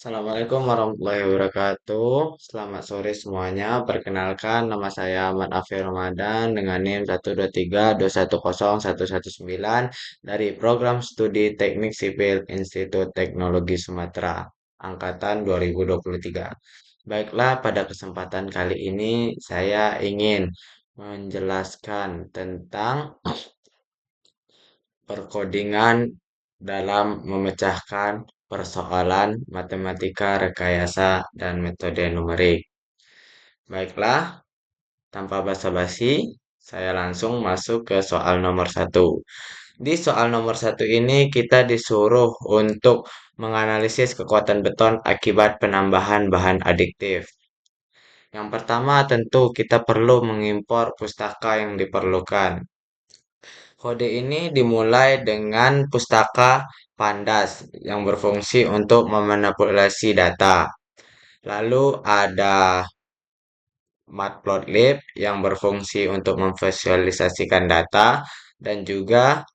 Assalamualaikum warahmatullahi wabarakatuh. Selamat sore semuanya. Perkenalkan, nama saya Ahmad Afir Ramadan dengan NIM 123210119 dari Program Studi Teknik Sipil Institut Teknologi Sumatera, Angkatan 2023. Baiklah, pada kesempatan kali ini saya ingin menjelaskan tentang perkodingan dalam memecahkan persoalan matematika rekayasa dan metode numerik. Baiklah, tanpa basa-basi, saya langsung masuk ke soal nomor satu. Di soal nomor satu ini kita disuruh untuk menganalisis kekuatan beton akibat penambahan bahan adiktif. Yang pertama tentu kita perlu mengimpor pustaka yang diperlukan. Kode ini dimulai dengan pustaka Pandas yang berfungsi untuk memanipulasi data. Lalu ada Matplotlib yang berfungsi untuk memvisualisasikan data dan juga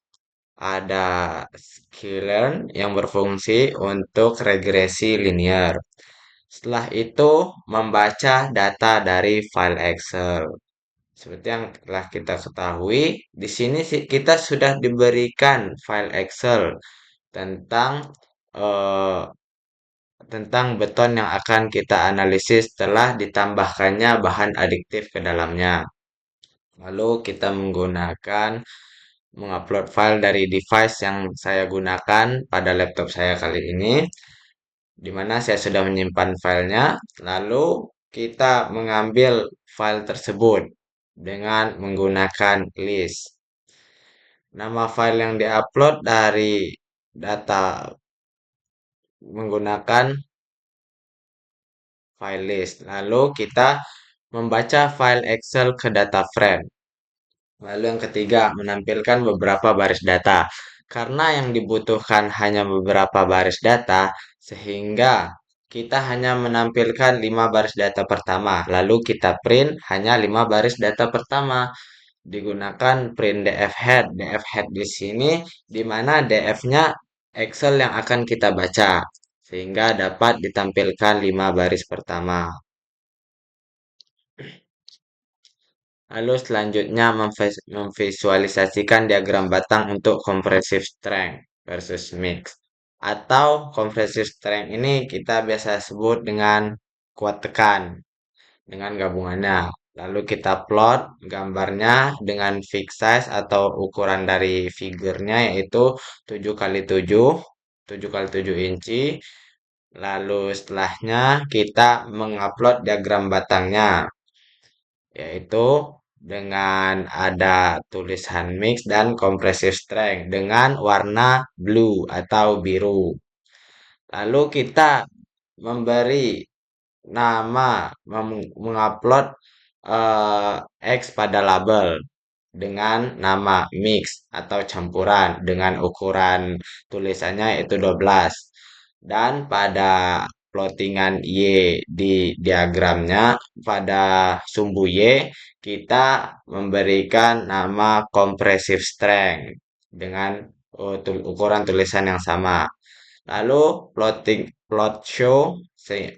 ada Sklearn yang berfungsi untuk regresi linear. Setelah itu membaca data dari file Excel. Seperti yang telah kita ketahui, di sini kita sudah diberikan file Excel tentang eh, tentang beton yang akan kita analisis setelah ditambahkannya bahan adiktif ke dalamnya. Lalu kita mengupload file dari device yang saya gunakan pada laptop saya kali ini, di mana saya sudah menyimpan filenya. Lalu kita mengambil file tersebut dengan menggunakan list. Nama file yang diupload dari data menggunakan file list. Lalu kita membaca file Excel ke data frame. Lalu yang ketiga, menampilkan beberapa baris data. Karena yang dibutuhkan hanya beberapa baris data, sehingga kita hanya menampilkan 5 baris data pertama. Lalu kita print hanya 5 baris data pertama. Digunakan print df head. Df head di sini, di mana df-nya Excel yang akan kita baca. Sehingga dapat ditampilkan 5 baris pertama. Lalu selanjutnya memvisualisasikan diagram batang untuk compressive strength versus mix. Atau compressive strength ini kita biasa sebut dengan kuat tekan dengan gabungannya. Lalu kita plot gambarnya dengan fixed size atau ukuran dari figurnya yaitu 7 kali 7, 7 kali 7 inci. Lalu setelahnya kita mengupload diagram batangnya yaitu dengan ada tulisan mix dan compressive strength dengan warna blue atau biru. Lalu kita memberi nama mengupload eh, X pada label dengan nama mix atau campuran dengan ukuran tulisannya yaitu 12. Dan pada plottingan Y di diagramnya pada sumbu Y kita memberikan nama compressive strength dengan ukuran tulisan yang sama. Lalu plot show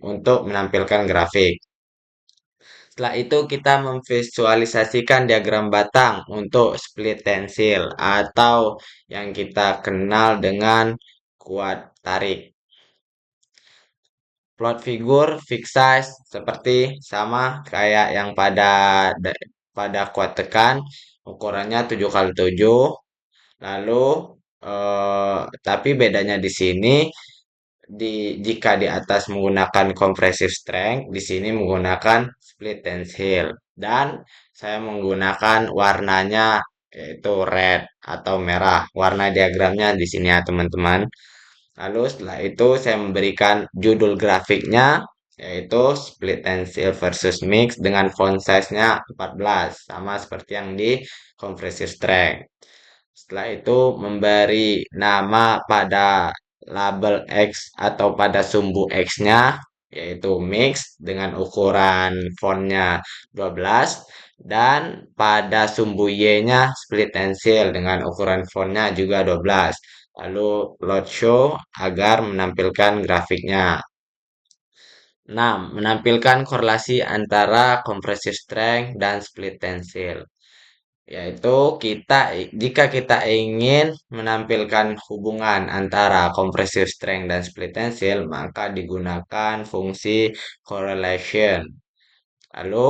untuk menampilkan grafik. Setelah itu kita memvisualisasikan diagram batang untuk split tensile atau yang kita kenal dengan kuat tarik. Plot figur fixed size seperti sama kayak yang pada kuat tekan, ukurannya 7 kali 7. Lalu tapi bedanya di sini jika di atas menggunakan compressive strength, di sini menggunakan split tensile dan saya menggunakan warnanya yaitu red atau merah. Warna diagramnya di sini ya teman-teman. Lalu setelah itu saya memberikan judul grafiknya yaitu split tensile versus mix dengan font size-nya 14 sama seperti yang di compressive strength. Setelah itu memberi nama pada label X atau pada sumbu X-nya yaitu mix dengan ukuran fontnya 12 dan pada sumbu Y-nya split tensile dengan ukuran fontnya juga 12. Lalu load show agar menampilkan grafiknya. 6. Menampilkan korelasi antara compressive strength dan split tensile. Yaitu jika kita ingin menampilkan hubungan antara compressive strength dan split tensile, maka digunakan fungsi correlation. Lalu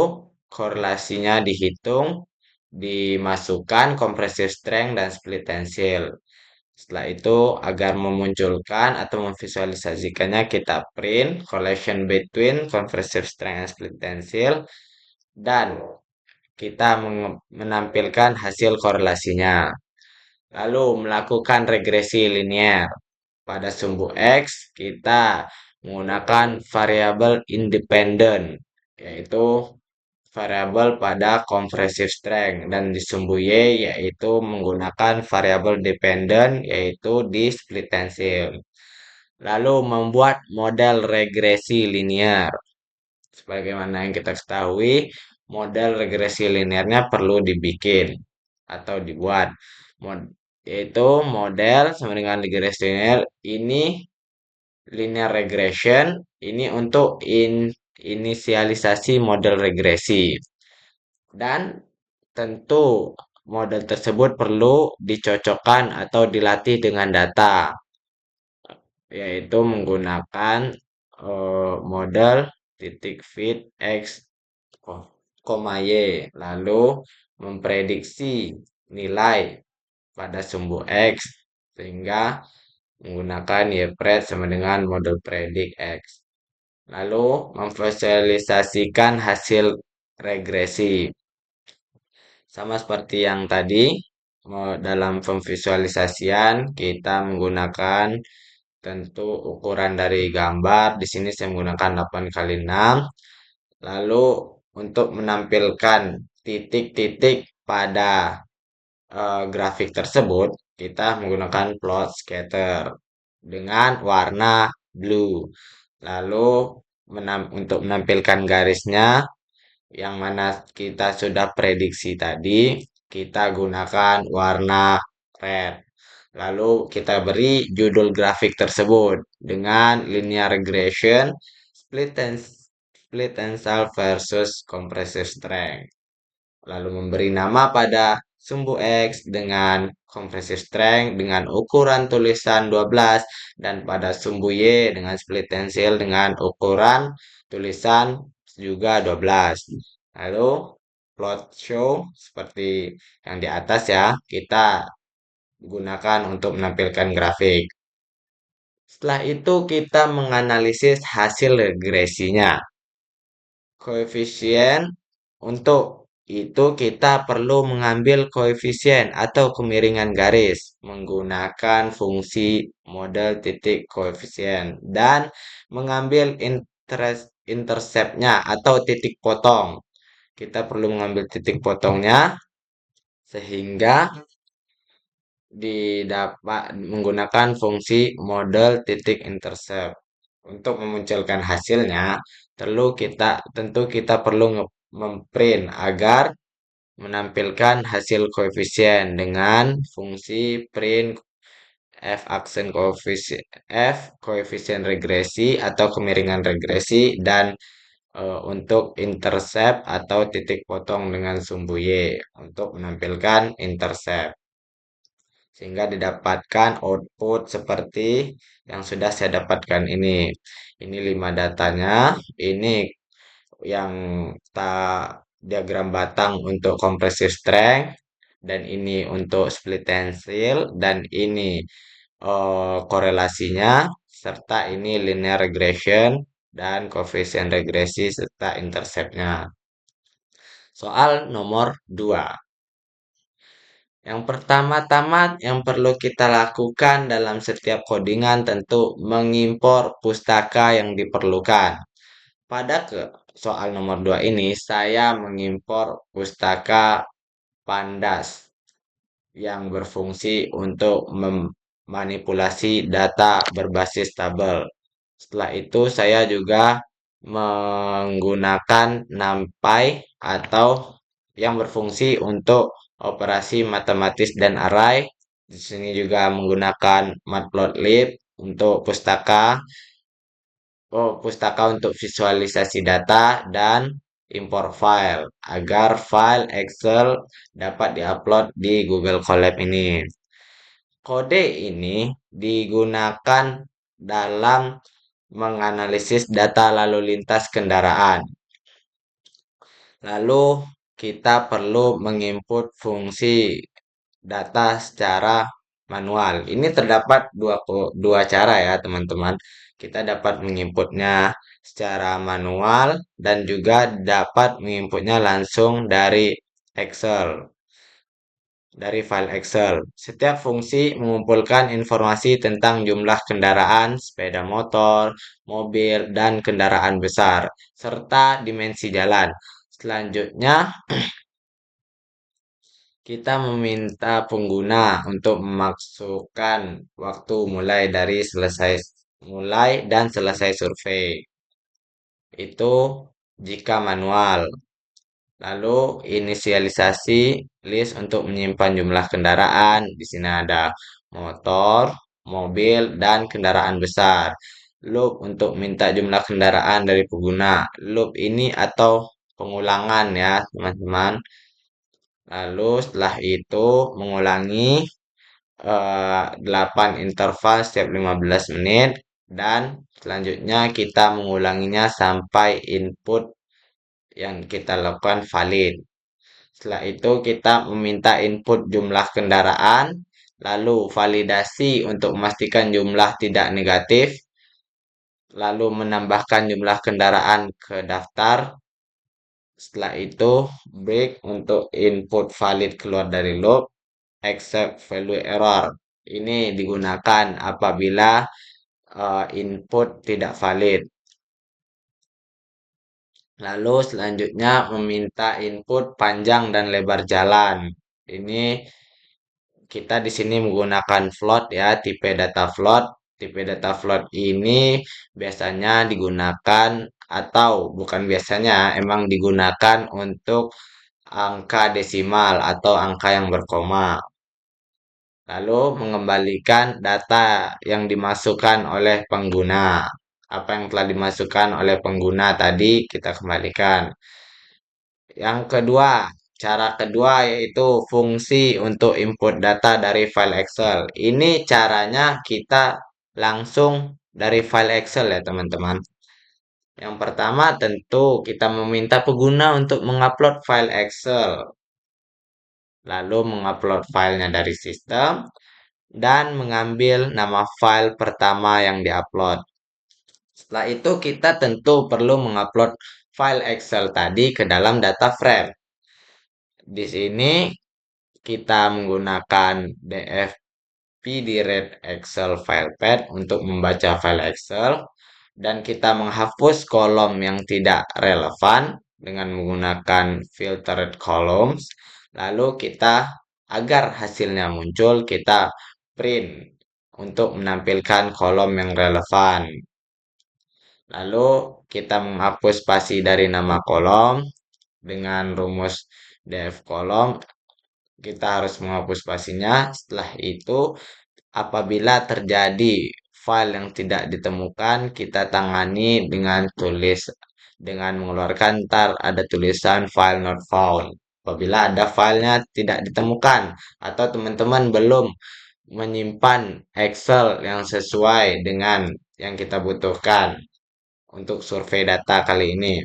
korelasinya dihitung, dimasukkan compressive strength dan split tensile. Setelah itu, agar memunculkan atau memvisualisasikannya, kita print correlation between compressive strength and split tensile dan kita menampilkan hasil korelasinya. Lalu melakukan regresi linier. Pada sumbu X, kita menggunakan variabel independen, yaitu variabel pada compressive strength. Dan di sumbu Y, yaitu menggunakan variabel dependen, yaitu di split tensile. Lalu membuat model regresi linier. Sebagaimana yang kita ketahui, model regresi linearnya perlu dibikin atau dibuat. Yaitu model sama dengan regresi linear ini linear regression ini untuk inisialisasi model regresi. Dan tentu model tersebut perlu dicocokkan atau dilatih dengan data, yaitu menggunakan model titik fit X, Y, lalu memprediksi nilai pada sumbu X sehingga menggunakan YPRED sama dengan model predik X. Lalu memvisualisasikan hasil regresi. Sama seperti yang tadi, dalam pemvisualisasian kita menggunakan tentu ukuran dari gambar. Di sini saya menggunakan 8 kali 6. Lalu untuk menampilkan titik-titik pada grafik tersebut, kita menggunakan plot scatter dengan warna blue. Lalu untuk menampilkan garisnya, yang mana kita sudah prediksi tadi, kita gunakan warna red. Lalu kita beri judul grafik tersebut dengan linear regression, split tensile versus compressive strength. Lalu memberi nama pada sumbu X dengan compressive strength dengan ukuran tulisan 12 dan pada sumbu Y dengan split tensile dengan ukuran tulisan juga 12. Lalu plot show seperti yang di atas ya, kita gunakan untuk menampilkan grafik. Setelah itu kita menganalisis hasil regresinya. Koefisien untuk itu kita perlu mengambil koefisien atau kemiringan garis menggunakan fungsi model titik koefisien dan mengambil interceptnya atau titik potong. Kita perlu mengambil titik potongnya sehingga didapat menggunakan fungsi model titik intercept. Untuk memunculkan hasilnya, tentu kita perlu memprint agar menampilkan hasil koefisien dengan fungsi print f koefisien regresi atau kemiringan regresi dan untuk intercept atau titik potong dengan sumbu Y untuk menampilkan intercept sehingga didapatkan output seperti yang sudah saya dapatkan ini. Ini 5 datanya, ini yang diagram batang untuk compressive strength dan ini untuk split tensile dan ini korelasinya serta ini linear regression dan koefisien regresi serta interceptnya. Soal nomor 2. Yang pertama-tama yang perlu kita lakukan dalam setiap codingan tentu mengimpor pustaka yang diperlukan. Pada soal nomor 2 ini saya mengimpor pustaka Pandas yang berfungsi untuk memanipulasi data berbasis tabel. Setelah itu saya juga menggunakan NumPy atau yang berfungsi untuk operasi matematis dan array. Di sini juga menggunakan matplotlib untuk pustaka pustaka untuk visualisasi data dan impor file agar file Excel dapat diupload di Google Colab ini. Kode ini digunakan dalam menganalisis data lalu lintas kendaraan. Lalu kita perlu menginput fungsi data secara manual. Ini terdapat dua cara ya teman-teman. Kita dapat menginputnya secara manual dan juga dapat menginputnya langsung dari Excel, dari file Excel. Setiap fungsi mengumpulkan informasi tentang jumlah kendaraan, sepeda motor, mobil, dan kendaraan besar, serta dimensi jalan. Selanjutnya, kita meminta pengguna untuk memasukkan waktu mulai dan selesai survei. Itu jika manual. Lalu inisialisasi list untuk menyimpan jumlah kendaraan. Di sini ada motor, mobil, dan kendaraan besar. Loop untuk minta jumlah kendaraan dari pengguna. Loop ini atau pengulangan ya, teman-teman. Lalu setelah itu mengulangi 8 interval setiap 15 menit dan selanjutnya kita mengulanginya sampai input yang kita lakukan valid. Setelah itu kita meminta input jumlah kendaraan, lalu validasi untuk memastikan jumlah tidak negatif, lalu menambahkan jumlah kendaraan ke daftar. Setelah itu break untuk input valid keluar dari loop, except value error. Ini digunakan apabila input tidak valid. Lalu selanjutnya meminta input panjang dan lebar jalan. Ini kita di sini menggunakan float ya, tipe data float. Tipe data float ini biasanya digunakan atau bukan biasanya, emang digunakan untuk angka desimal atau angka yang berkoma. Lalu mengembalikan data yang dimasukkan oleh pengguna. Apa yang telah dimasukkan oleh pengguna tadi kita kembalikan. Yang kedua, cara kedua yaitu fungsi untuk input data dari file Excel. Ini caranya kita langsung dari file Excel ya teman-teman. Yang pertama tentu kita meminta pengguna untuk mengupload file Excel. Lalu mengupload filenya dari sistem dan mengambil nama file pertama yang diupload. Setelah itu kita tentu perlu mengupload file Excel tadi ke dalam data frame. Di sini kita menggunakan DFP Direct Excel File Path untuk membaca file Excel dan kita menghapus kolom yang tidak relevan dengan menggunakan filtered columns. Lalu kita agar hasilnya muncul kita print untuk menampilkan kolom yang relevan. Lalu kita menghapus spasi dari nama kolom dengan rumus df kolom. Kita harus menghapus spasinya. Setelah itu, apabila terjadi file yang tidak ditemukan, kita tangani dengan mengeluarkan ntar ada tulisan file not found. Apabila ada filenya tidak ditemukan atau teman-teman belum menyimpan Excel yang sesuai dengan yang kita butuhkan untuk survei data kali ini.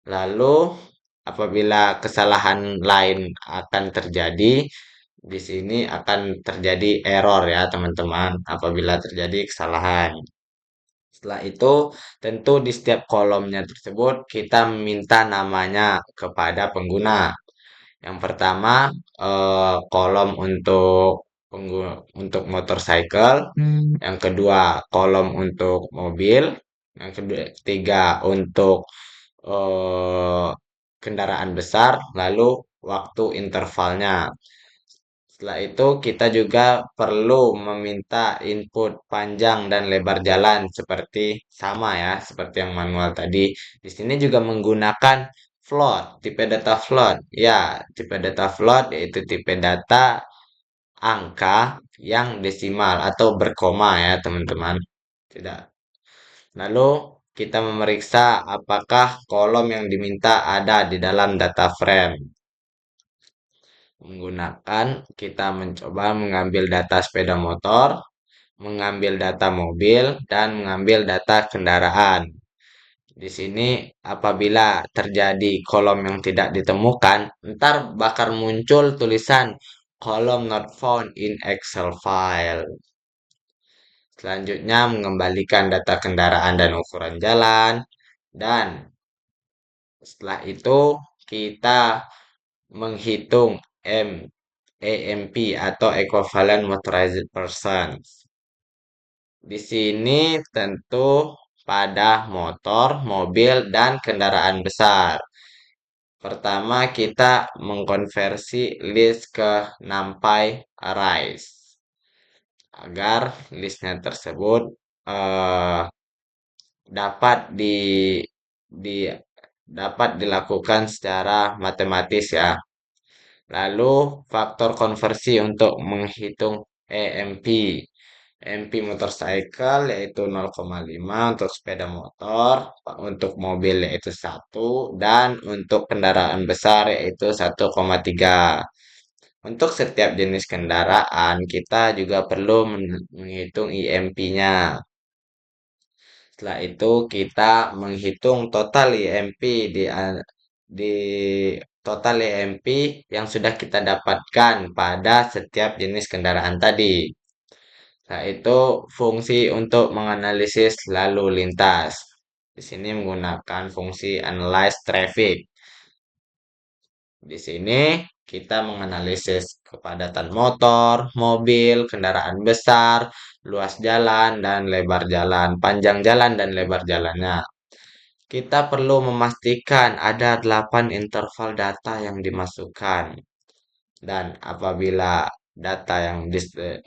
Lalu, apabila kesalahan lain akan terjadi, di sini akan terjadi error ya, teman-teman, apabila terjadi kesalahan. Setelah itu, tentu di setiap kolomnya tersebut kita meminta namanya kepada pengguna. Yang pertama, kolom untuk motorcycle, yang kedua kolom untuk mobil, yang ketiga untuk eh, kendaraan besar, lalu waktu intervalnya. Setelah itu kita juga perlu meminta input panjang dan lebar jalan seperti sama ya, seperti yang manual tadi. Di sini juga menggunakan float, tipe data float. Ya, tipe data float yaitu tipe data angka yang desimal atau berkoma ya, teman-teman. Tidak. Lalu kita memeriksa apakah kolom yang diminta ada di dalam data frame. Menggunakan kita mencoba mengambil data sepeda motor, mengambil data mobil, dan mengambil data kendaraan. Di sini apabila terjadi kolom yang tidak ditemukan, ntar bakal muncul tulisan kolom not found in Excel file. Selanjutnya mengembalikan data kendaraan dan ukuran jalan. Dan setelah itu kita menghitung EMP atau Equivalent Motorized Person. Di sini tentu pada motor, mobil, dan kendaraan besar. Pertama, kita mengkonversi list ke NumPy arrays agar listnya tersebut eh, dapat di dapat dilakukan secara matematis ya. Lalu faktor konversi untuk menghitung EMP. EMP motorcycle yaitu 0,5 untuk sepeda motor, untuk mobil yaitu 1 dan untuk kendaraan besar yaitu 1,3. Untuk setiap jenis kendaraan kita juga perlu menghitung EMP-nya. Setelah itu kita menghitung total IMP di total IMP yang sudah kita dapatkan pada setiap jenis kendaraan tadi. Nah, itu fungsi untuk menganalisis lalu lintas. Di sini menggunakan fungsi analyze traffic. Di sini kita menganalisis kepadatan motor, mobil, kendaraan besar, luas jalan dan lebar jalan, panjang jalan dan lebar jalannya. Kita perlu memastikan ada 8 interval data yang dimasukkan. Dan apabila data yang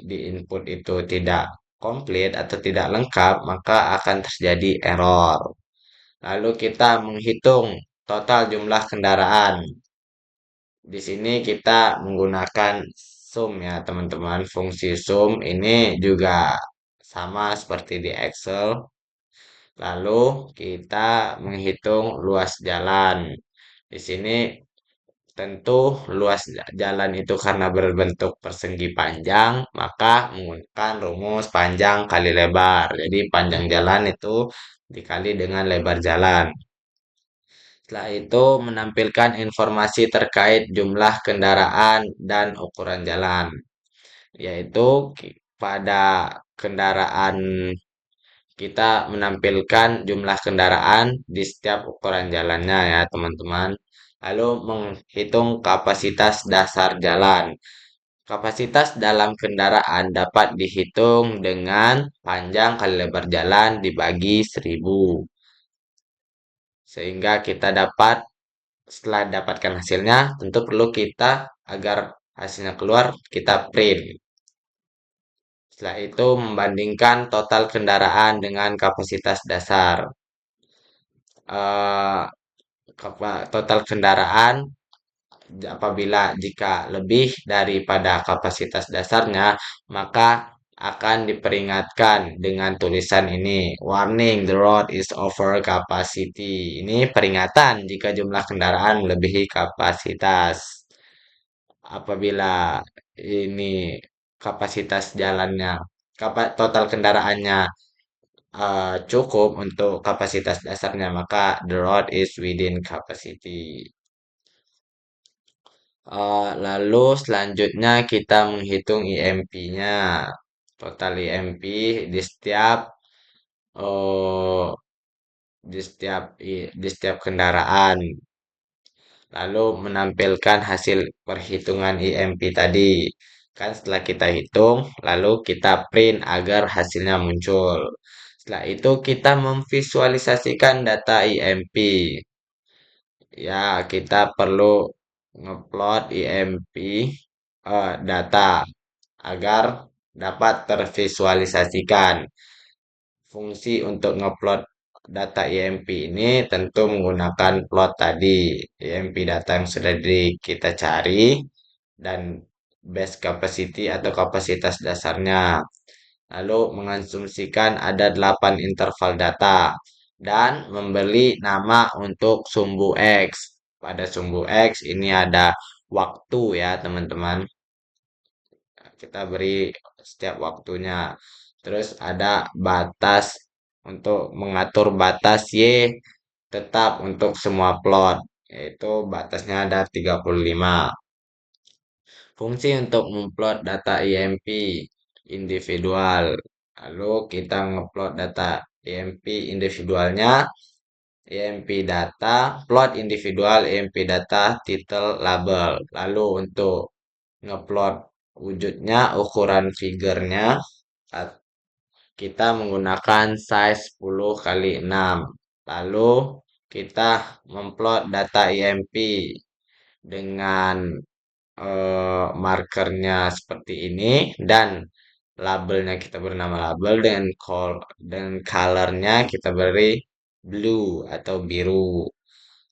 di input itu tidak komplit atau tidak lengkap, maka akan terjadi error. Lalu kita menghitung total jumlah kendaraan. Di sini kita menggunakan sum ya, teman-teman. Fungsi sum ini juga sama seperti di Excel. Lalu kita menghitung luas jalan. Di sini tentu luas jalan itu karena berbentuk persegi panjang, maka menggunakan rumus panjang kali lebar. Jadi panjang jalan itu dikali dengan lebar jalan. Setelah itu menampilkan informasi terkait jumlah kendaraan dan ukuran jalan, yaitu pada kendaraan kita menampilkan jumlah kendaraan di setiap ukuran jalannya ya teman-teman. Lalu menghitung kapasitas dasar jalan. Kapasitas dalam kendaraan dapat dihitung dengan panjang kali lebar jalan dibagi 1000. Sehingga kita dapat setelah dapatkan hasilnya, tentu perlu kita agar hasilnya keluar, kita print. Setelah itu membandingkan total kendaraan dengan kapasitas dasar. Eh, Total kendaraan apabila jika lebih daripada kapasitas dasarnya, maka akan diperingatkan dengan tulisan ini. Warning, the road is over capacity. Ini peringatan jika jumlah kendaraan melebihi kapasitas. Apabila ini kapasitas jalannya, total kendaraannya cukup untuk kapasitas dasarnya, maka the road is within capacity. Lalu selanjutnya kita menghitung IMP-nya. Total IMP di setiap eh, di setiap kendaraan. Lalu menampilkan hasil perhitungan IMP tadi. Kan setelah kita hitung, lalu kita print agar hasilnya muncul. Setelah itu kita memvisualisasikan data IMP. Ya, kita perlu ngupload IMP data agar dapat tervisualisasikan. Fungsi untuk ngupload data IMP ini tentu menggunakan plot tadi, IMP data yang sudah kita cari dan base capacity atau kapasitas dasarnya. Lalu mengasumsikan ada 8 interval data. dan memberi nama untuk sumbu X. Pada sumbu X ini ada waktu ya teman-teman. Kita beri setiap waktunya. Terus ada batas untuk mengatur batas Y tetap untuk semua plot, yaitu batasnya ada 35. Fungsi untuk memplot data IMP individual. Lalu kita ngeplot data IMP individualnya, IMP data, plot individual IMP data, title, label. Lalu untuk ngeplot wujudnya, ukuran figurnya, kita menggunakan size 10 kali 6. Lalu kita memplot data IMP dengan markernya seperti ini dan labelnya kita beri nama label dan colornya kita beri blue atau biru.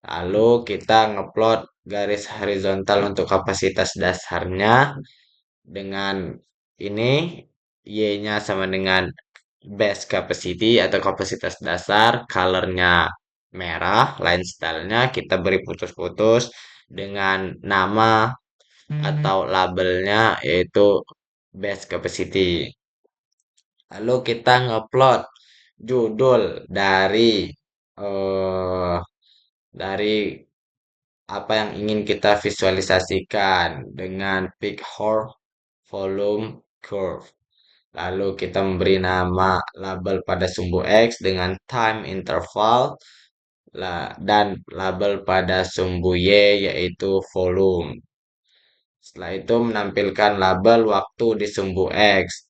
Lalu kita ngeplot garis horizontal untuk kapasitas dasarnya dengan ini Y-nya sama dengan base capacity atau kapasitas dasar, colornya merah, line stylenya kita beri putus-putus dengan nama atau labelnya yaitu base capacity. Lalu kita ngeplot judul eh dari apa yang ingin kita visualisasikan dengan peak hour volume curve. Lalu kita memberi nama label pada sumbu X dengan time interval dan label pada sumbu Y yaitu volume. Setelah itu menampilkan label waktu di sumbu X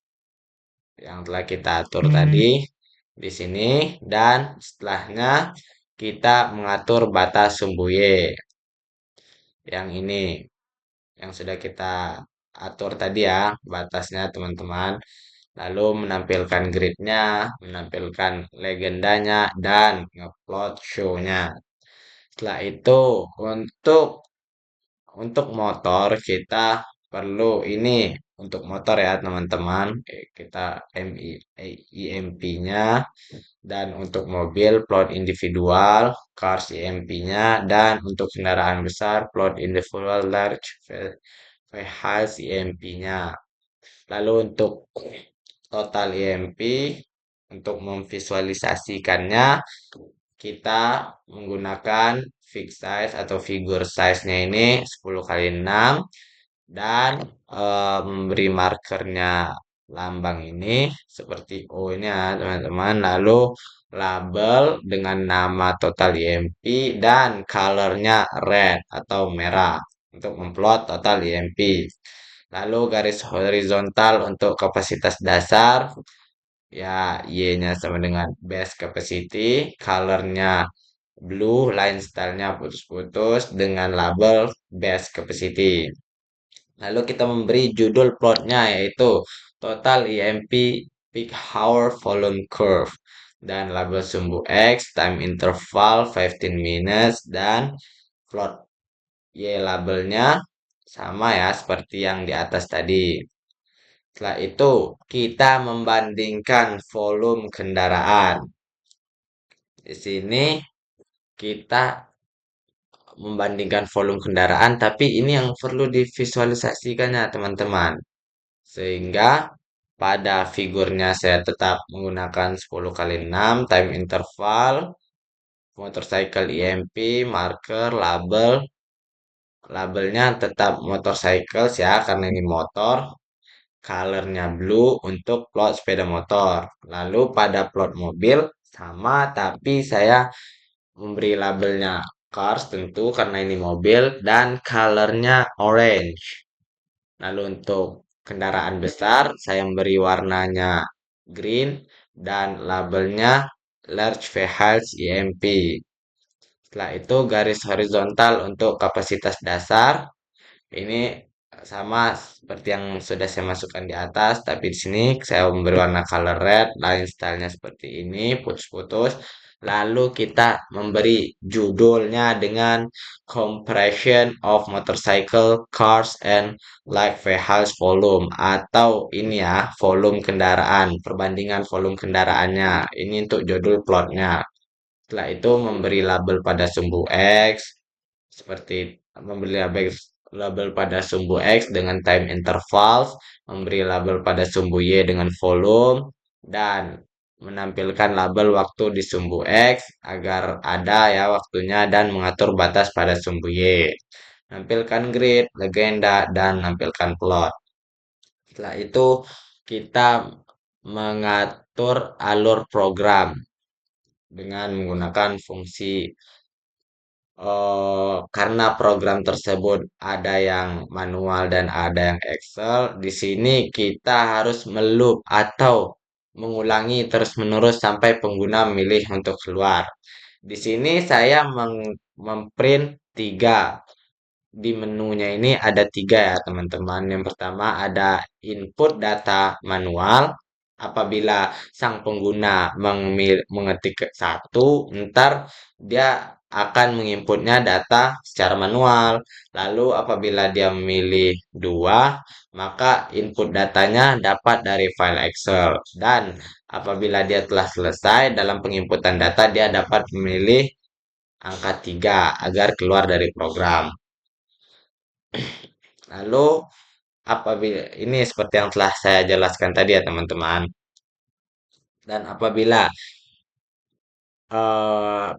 yang telah kita atur tadi di sini dan setelahnya kita mengatur batas sumbu Y yang ini yang sudah kita atur tadi ya batasnya teman-teman. Lalu menampilkan gridnya, menampilkan legendanya, dan ngupload show-nya. Setelah itu, untuk motor kita perlu ini untuk motor ya teman-teman. Kita IMP-nya dan untuk mobil plot individual, cars IMP-nya dan untuk kendaraan besar plot individual large vehicles IMP-nya. Lalu untuk total IMP untuk memvisualisasikannya kita menggunakan fixed size atau figure size-nya ini 10 kali 6 dan memberi markernya lambang ini seperti O ini ya teman-teman. Lalu label dengan nama total IMP dan colornya red atau merah untuk memplot total IMP. Lalu garis horizontal untuk kapasitas dasar ya Y-nya sama dengan base capacity, colornya blue, line stylenya putus-putus dengan label base capacity. Lalu kita memberi judul plotnya yaitu total EMP peak hour volume curve dan label sumbu X time interval 15 minutes dan plot Y labelnya sama ya seperti yang di atas tadi. Setelah itu kita membandingkan volume kendaraan. Di sini kita membandingkan volume kendaraan, tapi ini yang perlu divisualisasikannya teman-teman. Sehingga pada figurnya saya tetap menggunakan 10 kali 6 time interval, motorcycle EMP, marker, label. Labelnya tetap motorcycles ya, karena ini motor. Colornya blue untuk plot sepeda motor. Lalu pada plot mobil sama, tapi saya memberi labelnya cars tentu karena ini mobil dan colornya orange. Lalu untuk kendaraan besar, saya memberi warnanya green dan labelnya large vehicles EMP. Setelah itu garis horizontal untuk kapasitas dasar. Ini sama seperti yang sudah saya masukkan di atas, tapi di sini saya memberi warna color red, line stylenya seperti ini, putus-putus. Lalu kita memberi judulnya dengan compression of motorcycle, cars, and light vehicles volume atau ini ya, volume kendaraan, perbandingan volume kendaraannya. Ini untuk judul plotnya. Setelah itu memberi label pada sumbu X, seperti memberi label pada sumbu X dengan time intervals, memberi label pada sumbu Y dengan volume, dan menampilkan label waktu di sumbu X agar ada ya waktunya dan mengatur batas pada sumbu Y. Nampilkan grid, legenda, dan nampilkan plot. Setelah itu kita mengatur alur program dengan menggunakan fungsi karena program tersebut ada yang manual dan ada yang Excel. Di sini kita harus meloop atau mengulangi terus-menerus sampai pengguna memilih untuk keluar. Di sini saya memprint tiga. Di menunya ini ada tiga ya teman-teman. Yang pertama ada input data manual. Apabila sang pengguna mengetik satu, ntar dia akan menginputnya data secara manual. Lalu apabila dia memilih dua, maka input datanya dapat dari file Excel. Dan apabila dia telah selesai dalam penginputan data, dia dapat memilih angka 3 agar keluar dari program. Lalu apabila ini seperti yang telah saya jelaskan tadi ya teman-teman. Dan apabila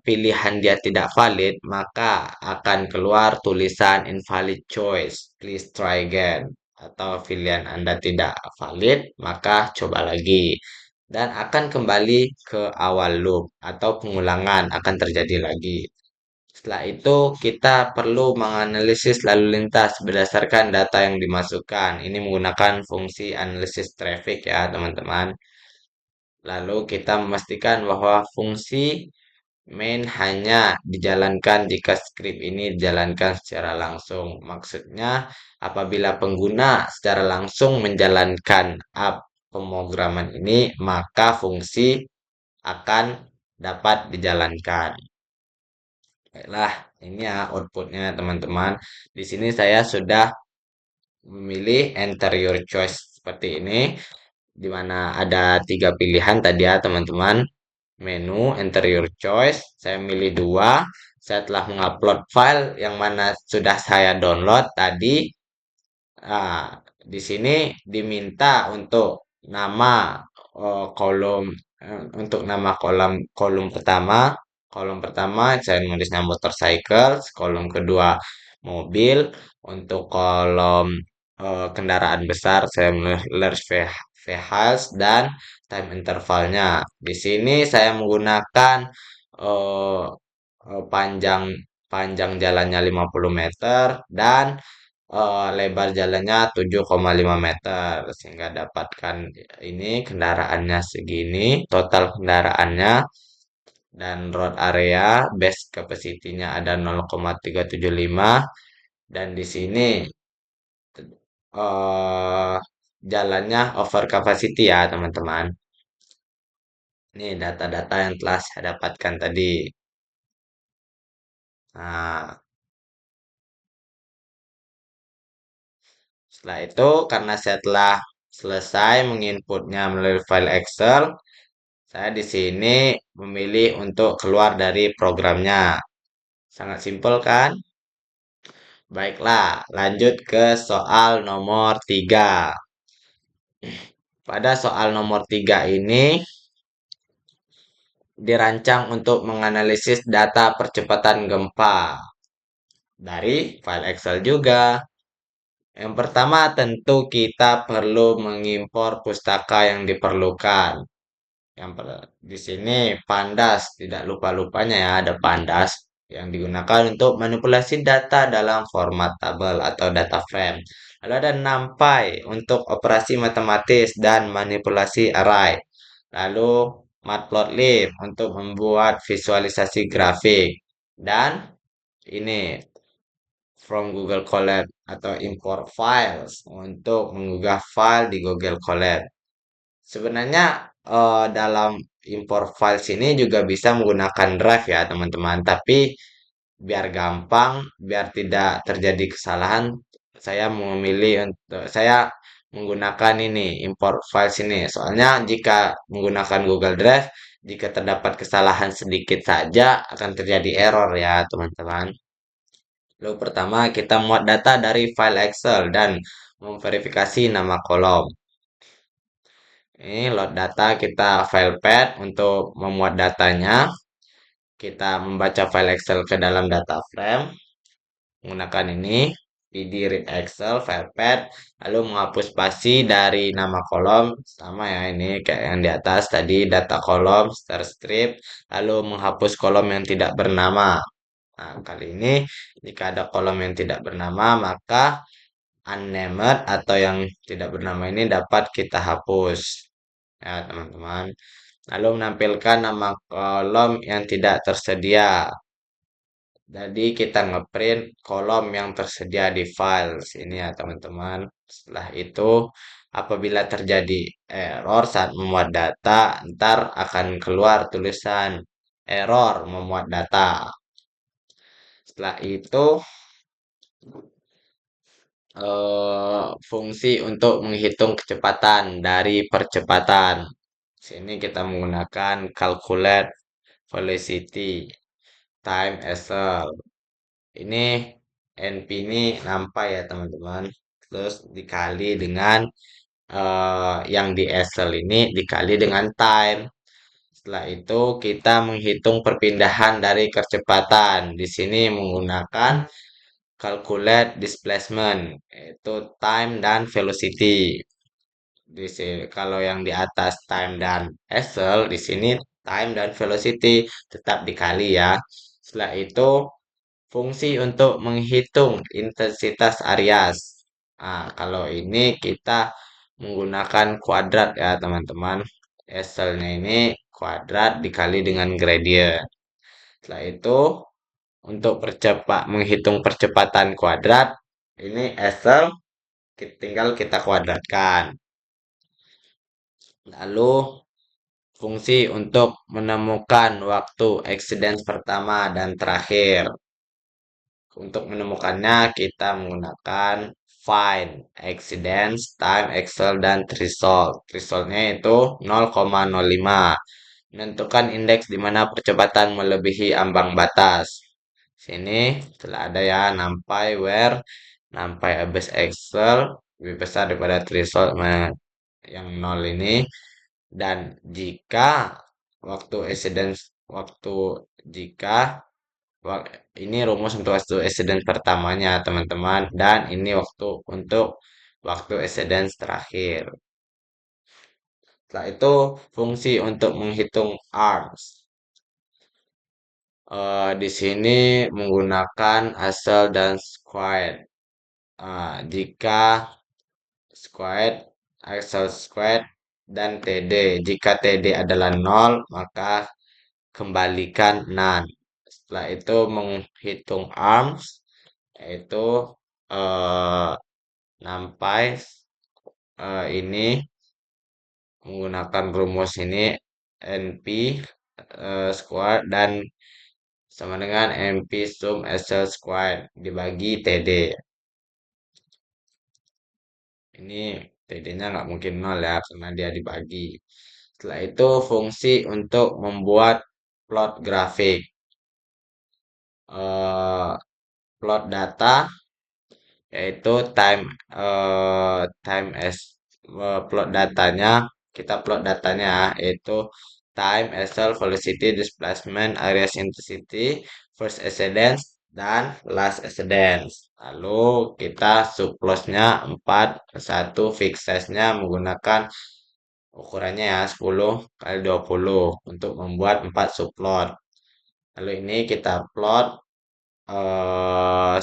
pilihan dia tidak valid, maka akan keluar tulisan invalid choice. Please try again. Atau pilihan Anda tidak valid, maka coba lagi. Dan akan kembali ke awal loop atau pengulangan akan terjadi lagi. Setelah itu, kita perlu menganalisis lalu lintas berdasarkan data yang dimasukkan. Ini menggunakan fungsi analisis traffic ya, teman-teman. Lalu kita memastikan bahwa fungsi main hanya dijalankan jika script ini dijalankan secara langsung. Maksudnya, apabila pengguna secara langsung menjalankan app pemrograman ini, maka fungsi akan dapat dijalankan. Baiklah, ini ya outputnya teman-teman. Di sini saya sudah memilih enter your choice seperti ini, di mana ada tiga pilihan tadi ya teman-teman. Menu enter your choice, saya milih dua. Saya telah mengupload file yang mana sudah saya download tadi. Nah, di sini diminta untuk nama kolom untuk nama kolom pertama. Kolom pertama saya nulisnya motorcycle, kolom kedua mobil, untuk kolom kendaraan besar saya menulis large vehicles dan time intervalnya. Di sini saya menggunakan eh, panjang panjang jalannya 50 meter dan lebar jalannya 7,5 meter sehingga dapatkan ini kendaraannya segini, total kendaraannya dan road area base capacity-nya ada 0,375 dan di sini eh jalannya over capacity ya teman-teman. Ini data-data yang telah saya dapatkan tadi. Nah, setelah itu karena saya telah selesai menginputnya melalui file Excel, saya di sini memilih untuk keluar dari programnya. Sangat simpel kan? Baiklah, lanjut ke soal nomor 3. Pada soal nomor 3 ini dirancang untuk menganalisis data percepatan gempa dari file Excel juga. Yang pertama tentu kita perlu mengimpor pustaka yang diperlukan. Di sini pandas, tidak lupa-lupanya ya ada pandas yang digunakan untuk manipulasi data dalam format tabel atau data frame. Lalu ada NumPy untuk operasi matematis dan manipulasi array. Lalu Matplotlib untuk membuat visualisasi grafik. Dan ini from Google Colab atau import files untuk mengunggah file di Google Colab. Sebenarnya dalam import files ini juga bisa menggunakan Drive ya teman-teman. Tapi biar gampang, biar tidak terjadi kesalahan, saya menggunakan ini import files ini. Soalnya jika menggunakan Google Drive Jika terdapat kesalahan sedikit saja akan terjadi error ya teman-teman. Lalu pertama kita muat data dari file Excel dan memverifikasi nama kolom. Ini load data kita file path untuk memuat datanya. Kita membaca file Excel ke dalam data frame menggunakan ini pd read Excel file path, lalu menghapus spasi dari nama kolom sama ya ini kayak yang di atas tadi data kolom star strip, lalu menghapus kolom yang tidak bernama. Nah, kali ini jika ada kolom yang tidak bernama maka unnamed atau yang tidak bernama ini dapat kita hapus ya teman-teman. Lalu menampilkan nama kolom yang tidak tersedia. Jadi kita ngeprint kolom yang tersedia di file sini ya teman-teman. Setelah itu apabila terjadi error saat memuat data, ntar akan keluar tulisan error memuat data. Setelah itu fungsi untuk menghitung kecepatan dari percepatan. Sini kita menggunakan calculate velocity time Excel. Ini NP ini nampak ya teman-teman. Terus dikali dengan yang di Excel ini dikali dengan time. Setelah itu kita menghitung perpindahan dari kecepatan. Di sini menggunakan calculate displacement, yaitu time dan velocity. Di sini, kalau yang di atas time dan Excel, di sini time dan velocity tetap dikali ya. Setelah itu fungsi untuk menghitung intensitas Arias. Nah, kalau ini kita menggunakan kuadrat ya teman-teman. Excel-nya ini kuadrat dikali dengan gradient. Setelah itu untuk menghitung percepatan kuadrat, ini Excel tinggal kita kuadratkan. Lalu fungsi untuk menemukan waktu accident pertama dan terakhir. Untuk menemukannya kita menggunakan find accidents, time, Excel, dan threshold. Thresholdnya itu 0,05. Menentukan indeks di mana percepatan melebihi ambang batas. Sini telah ada ya nampai where nampai abis Excel lebih besar daripada threshold yang 0 ini, dan jika waktu accident waktu jika ini rumus untuk waktu accident pertamanya teman-teman, dan ini waktu untuk waktu accident terakhir. Setelah itu fungsi untuk menghitung arms. Di sini menggunakan asal dan squared. Jika squared, asal squared dan TD. Jika TD adalah 0, maka kembalikan none. Setelah itu menghitung arms, yaitu eh, nampai ini menggunakan rumus ini NP square dan sama dengan NP sum SL square dibagi TD. Ini TD-nya nggak mungkin 0 ya karena dia dibagi. Setelah itu fungsi untuk membuat plot grafik. eh Plot data yaitu time as plot datanya, kita plot datanya yaitu time, SL, velocity, displacement, areas intensity, first accidents dan last accidents. Lalu kita subplotnya 4 1 fix size-nya menggunakan ukurannya ya 10 kali 20 untuk membuat 4 subplot. Lalu ini kita plot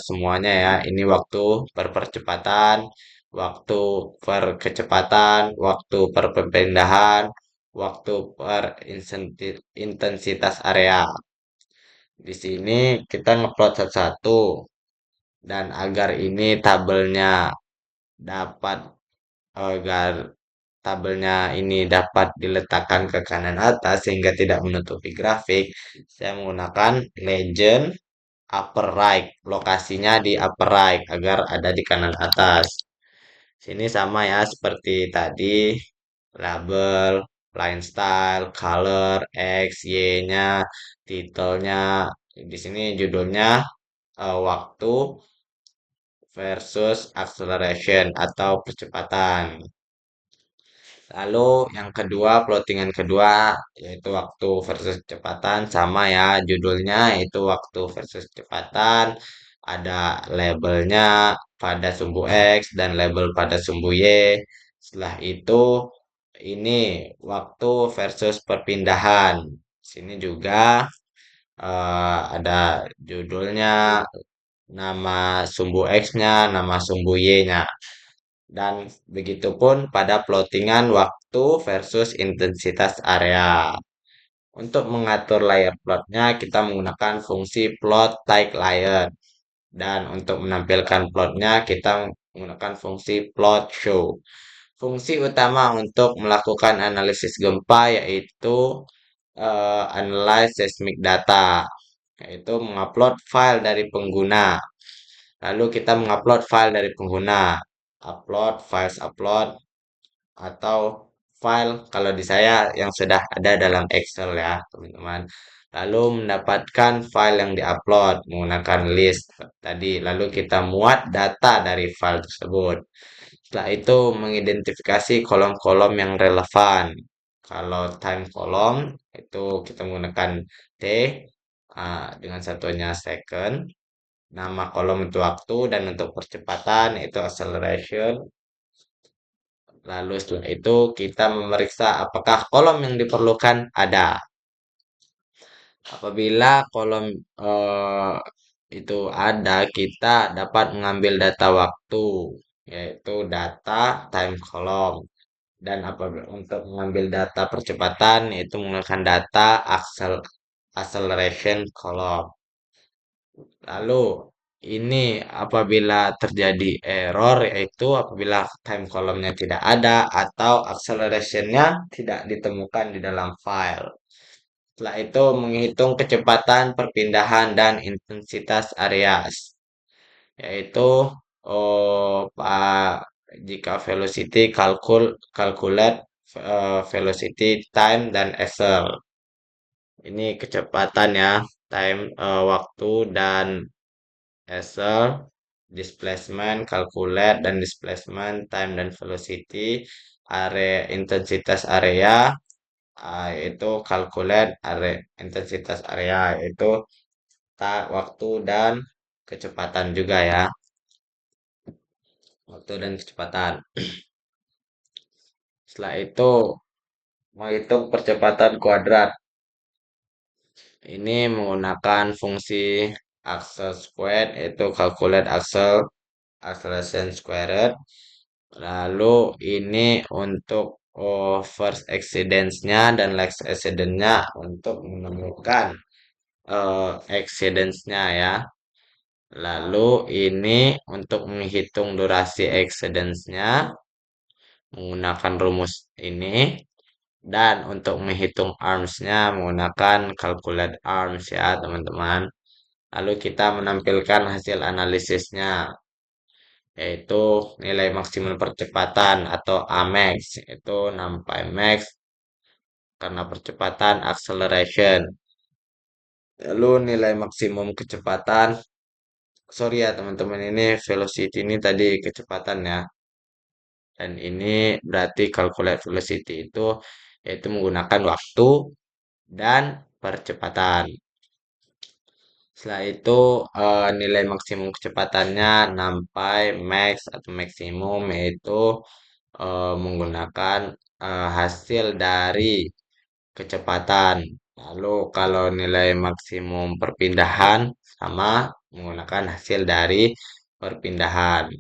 semuanya ya. Ini waktu per percepatan, waktu per kecepatan, waktu per perpindahan, waktu per intensitas area. Di sini kita ngeplot satu-satu, dan agar ini agar tabelnya ini dapat diletakkan ke kanan atas sehingga tidak menutupi grafik, saya menggunakan legend upper right, lokasinya di upper right agar ada di kanan atas. Sini sama ya seperti tadi, label, line style, color, X, Y-nya, titelnya. Di sini judulnya waktu versus acceleration atau percepatan. Lalu yang kedua, plottingan kedua yaitu waktu versus kecepatan sama ya judulnya yaitu waktu versus kecepatan. Ada labelnya pada sumbu X dan label pada sumbu Y. Setelah itu ini waktu versus perpindahan. Sini juga ada judulnya, nama sumbu X-nya, nama sumbu Y-nya. Dan begitupun pada plottingan waktu versus intensitas area. Untuk mengatur layer plotnya, kita menggunakan fungsi plot type layer. Dan untuk menampilkan plotnya, kita menggunakan fungsi plot show. Fungsi utama untuk melakukan analisis gempa yaitu analyze seismic data, yaitu mengupload file dari pengguna. Lalu kita mengupload file dari pengguna, upload, files upload, atau file kalau di saya yang sudah ada dalam Excel ya, teman-teman. Lalu mendapatkan file yang diupload menggunakan list tadi. Lalu kita muat data dari file tersebut. Setelah itu mengidentifikasi kolom-kolom yang relevan. Kalau time column itu kita menggunakan T dengan satuannya second. Nama kolom itu waktu dan untuk percepatan itu acceleration. Lalu setelah itu kita memeriksa apakah kolom yang diperlukan ada. Apabila kolom itu ada, kita dapat mengambil data waktu, yaitu data time column. Dan apabila untuk mengambil data percepatan, yaitu menggunakan data acceleration column. Lalu ini apabila terjadi error yaitu apabila time column-nya tidak ada atau acceleration-nya tidak ditemukan di dalam file. Setelah itu menghitung kecepatan perpindahan dan intensitas areas, yaitu jika velocity calculate velocity, time dan accel. Ini kecepatan ya, time waktu dan accel, displacement, calculate dan displacement, time dan velocity, area intensitas area yaitu calculate area intensitas area yaitu waktu dan kecepatan juga ya, waktu dan kecepatan. Setelah itu menghitung percepatan kuadrat. Ini menggunakan fungsi accel squared yaitu calculate acceleration squared. Lalu ini untuk first exceedance-nya dan last exceedance-nya untuk menemukan exceedance-nya ya. Lalu ini untuk menghitung durasi exceedance-nya menggunakan rumus ini. Dan untuk menghitung arms-nya menggunakan calculate arms ya teman-teman. Lalu kita menampilkan hasil analisisnya, yaitu nilai maksimum percepatan atau Amax, itu nampai max karena percepatan acceleration. Lalu nilai maksimum kecepatan, sorry ya teman-teman, ini velocity ini tadi kecepatan ya. Dan ini berarti calculate velocity itu yaitu menggunakan waktu dan percepatan. Setelah itu nilai maksimum kecepatannya sampai max atau maksimum yaitu menggunakan hasil dari kecepatan. Lalu kalau nilai maksimum perpindahan sama menggunakan hasil dari perpindahan.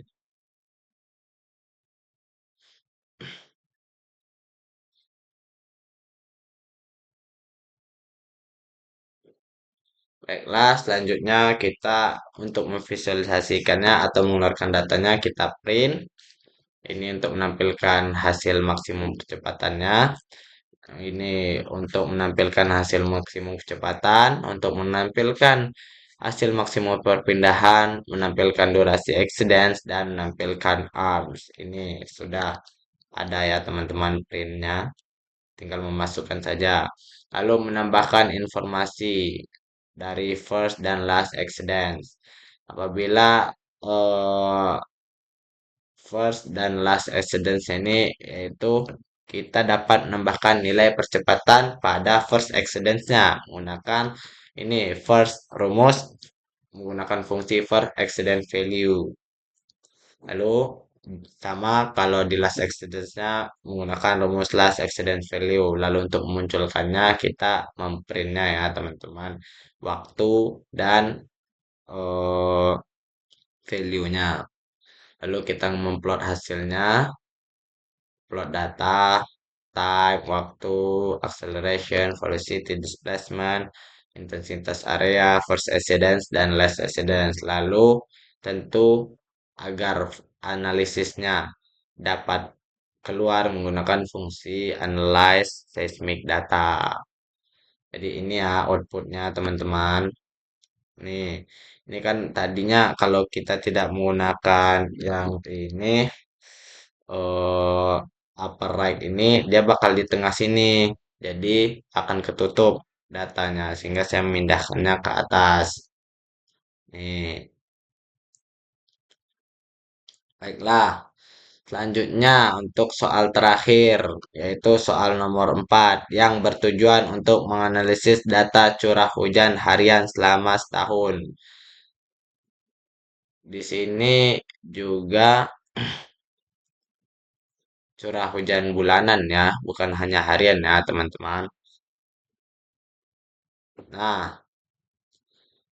Baiklah, selanjutnya kita untuk memvisualisasikannya atau mengeluarkan datanya kita print. Ini untuk menampilkan hasil maksimum kecepatannya. Ini untuk menampilkan hasil maksimum kecepatan, untuk menampilkan hasil maksimum perpindahan, menampilkan durasi exceedance, dan menampilkan arms. Ini sudah ada ya teman-teman printnya. tinggal memasukkan saja. Lalu menambahkan informasi dari first dan last accidents. Apabila eh, first dan last accidents ini yaitu kita dapat menambahkan nilai percepatan pada first accidents-nya menggunakan ini first rumus menggunakan fungsi first accident value. Lalu sama kalau di last accidents-nya menggunakan rumus last accident value. Lalu untuk memunculkannya kita memprintnya ya teman-teman. Waktu dan eh, value-nya. Lalu kita memplot hasilnya, plot data, time, waktu, acceleration, velocity, displacement, intensitas area, first accidents, dan last accidents. Lalu tentu agar analisisnya dapat keluar menggunakan fungsi analyze seismic data. Jadi ini ya outputnya teman-teman. Nih, ini kan tadinya kalau kita tidak menggunakan yang ini eh upper right ini dia bakal di tengah sini. Jadi akan ketutup datanya sehingga saya memindahkannya ke atas. Nih, baiklah. Selanjutnya untuk soal terakhir yaitu soal nomor 4 yang bertujuan untuk menganalisis data curah hujan harian selama setahun. Di sini juga curah hujan bulanan ya, bukan hanya harian ya, teman-teman. Nah,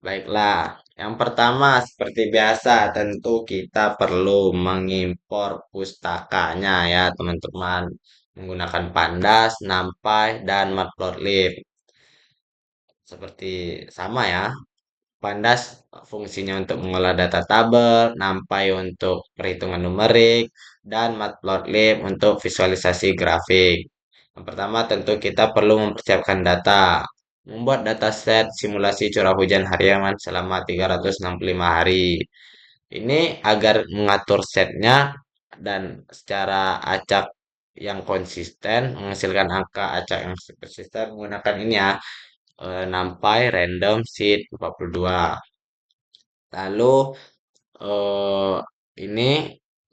baiklah. Yang pertama, seperti biasa, tentu kita perlu mengimpor pustakanya ya, teman-teman. Menggunakan Pandas, NumPy, dan Matplotlib. Seperti sama ya. Pandas fungsinya untuk mengolah data tabel, NumPy untuk perhitungan numerik, dan Matplotlib untuk visualisasi grafik. Yang pertama tentu kita perlu mempersiapkan data. Membuat dataset simulasi curah hujan harian selama 365 hari. Ini agar mengatur setnya dan secara acak yang konsisten, menghasilkan angka acak yang konsisten menggunakan ini ya, NumPy Random Seed 42. Lalu eh, ini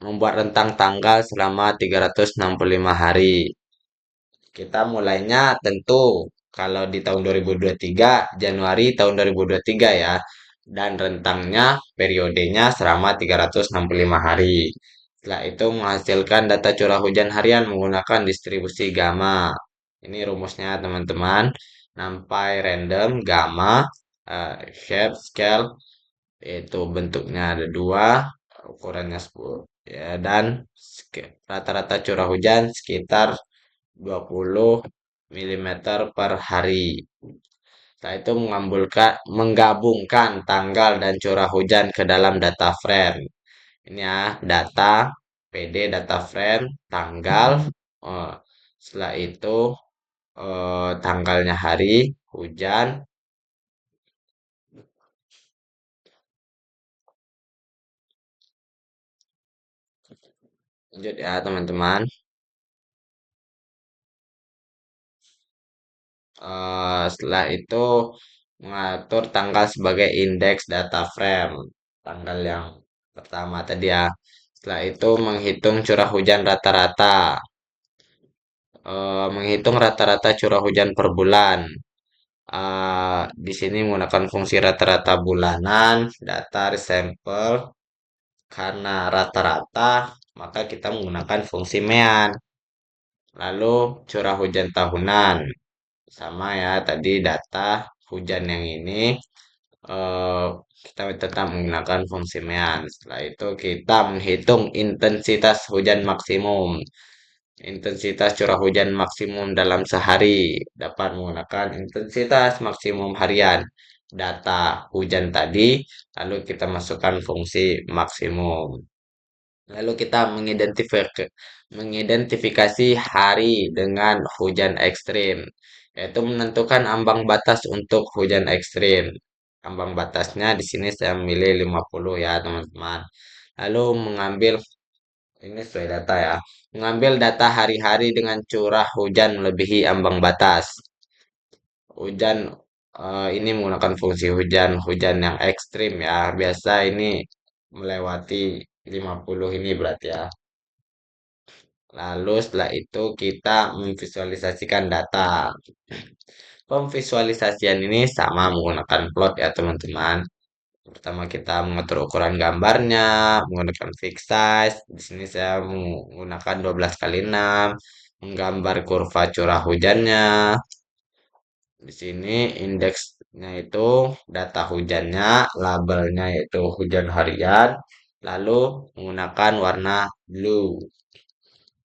membuat rentang tanggal selama 365 hari. Kita mulainya tentu kalau di tahun 2023 Januari tahun 2023 ya. Dan rentangnya periodenya selama 365 hari. Setelah itu menghasilkan data curah hujan harian menggunakan distribusi gamma. Ini rumusnya teman-teman. Nampai random gamma shape scale yaitu bentuknya ada dua, ukurannya 10 ya dan rata-rata curah hujan sekitar 20 milimeter per hari. Setelah itu menggabungkan tanggal dan curah hujan ke dalam data frame. Ini ya, data PD data frame, tanggal. Oh, setelah itu tanggalnya hari, hujan. Lanjut ya teman-teman. Setelah itu mengatur tanggal sebagai indeks data frame. Tanggal yang pertama tadi ya. Setelah itu menghitung curah hujan rata-rata. Menghitung rata-rata curah hujan per bulan. Di sini menggunakan fungsi rata-rata bulanan, data sampel. Karena rata-rata, maka kita menggunakan fungsi mean. Lalu curah hujan tahunan. Sama ya, tadi data hujan yang ini eh, kita tetap menggunakan fungsi mean. Setelah itu kita menghitung intensitas hujan maksimum. Intensitas curah hujan maksimum dalam sehari dapat menggunakan intensitas maksimum harian. Data hujan tadi, lalu kita masukkan fungsi maksimum. Lalu kita mengidentifikasi hari dengan hujan ekstrim, yaitu menentukan ambang batas untuk hujan ekstrim. Ambang batasnya di sini saya memilih 50 ya, teman-teman. Lalu mengambil ini sesuai data ya. Mengambil data hari-hari dengan curah hujan melebihi ambang batas. Hujan ini menggunakan fungsi hujan, hujan yang ekstrim ya. Biasa ini melewati 50 ini berarti ya. Lalu setelah itu kita memvisualisasikan data. Pemvisualisasian ini sama menggunakan plot ya teman-teman. Pertama kita mengatur ukuran gambarnya menggunakan fixed size. Di sini saya menggunakan 12 kali 6, menggambar kurva curah hujannya. Di sini indeksnya itu data hujannya, labelnya yaitu hujan harian, lalu menggunakan warna blue.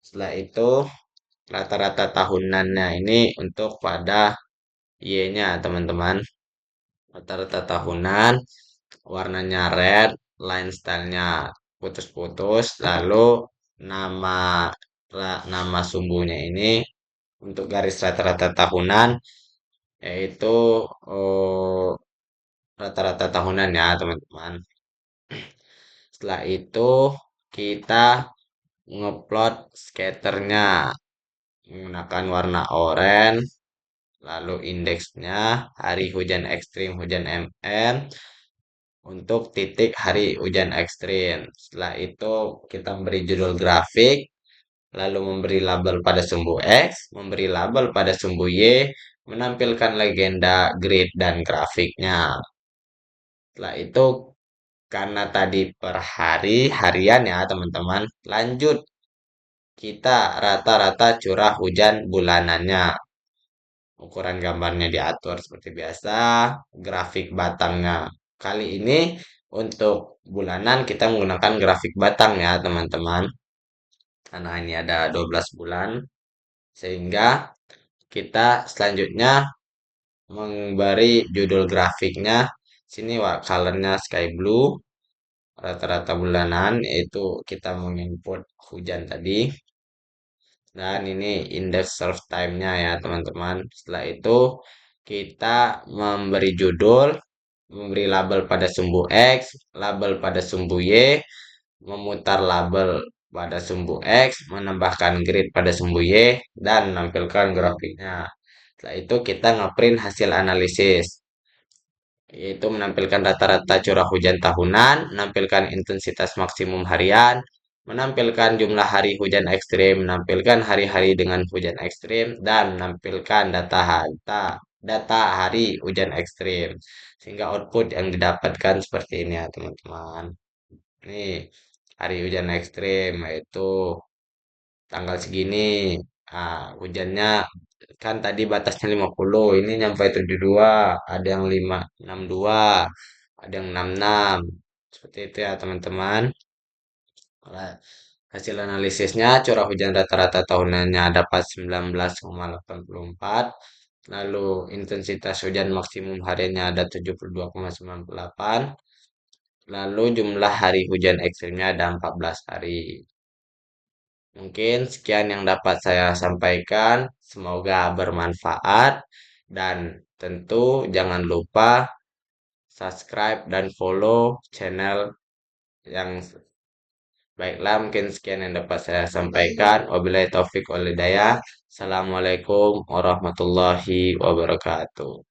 Setelah itu rata-rata tahunannya ini untuk pada Y-nya teman-teman. Rata-rata tahunan warnanya red, line stylenya putus-putus, lalu nama nama sumbunya ini untuk garis rata-rata tahunan yaitu eh, rata-rata tahunan ya teman-teman. Setelah itu kita ngeplot scatternya menggunakan warna oranye, lalu indeksnya hari hujan ekstrim hujan mm untuk titik hari hujan ekstrim. Setelah itu kita memberi judul grafik, lalu memberi label pada sumbu X, memberi label pada sumbu Y, menampilkan legenda grid dan grafiknya. Setelah itu karena tadi per hari, harian ya teman-teman. Lanjut kita rata-rata curah hujan bulanannya. Ukuran gambarnya diatur seperti biasa, grafik batangnya. Kali ini untuk bulanan kita menggunakan grafik batang ya teman-teman. Karena ini ada 12 bulan. Sehingga kita selanjutnya memberi judul grafiknya. Sini colornya sky blue. Rata-rata bulanan yaitu kita menginput hujan tadi. Dan ini indeks serve time-nya ya teman-teman. Setelah itu kita memberi judul, memberi label pada sumbu X, label pada sumbu Y, memutar label pada sumbu X, menambahkan grid pada sumbu Y, dan menampilkan grafiknya. Setelah itu kita ngeprint hasil analisis, yaitu menampilkan rata-rata curah hujan tahunan, menampilkan intensitas maksimum harian, menampilkan jumlah hari hujan ekstrim, menampilkan hari-hari dengan hujan ekstrim, dan menampilkan data hari hujan ekstrim. Sehingga output yang didapatkan seperti ini ya teman-teman. Ini hari hujan ekstrim yaitu tanggal segini. Hujannya kan tadi batasnya 50, ini nyampe 72, ada yang 562, ada yang 66. Seperti itu ya teman-teman. Nah, hasil analisisnya curah hujan rata-rata tahunannya dapat 19,84. Lalu intensitas hujan maksimum harinya ada 72,98. Lalu jumlah hari hujan ekstrimnya ada 14 hari. Mungkin sekian yang dapat saya sampaikan. Semoga bermanfaat dan tentu jangan lupa subscribe dan follow channel yang baiklah. Mungkin sekian yang dapat saya sampaikan. Wabillahi taufik wal hidayah. Assalamualaikum warahmatullahi wabarakatuh.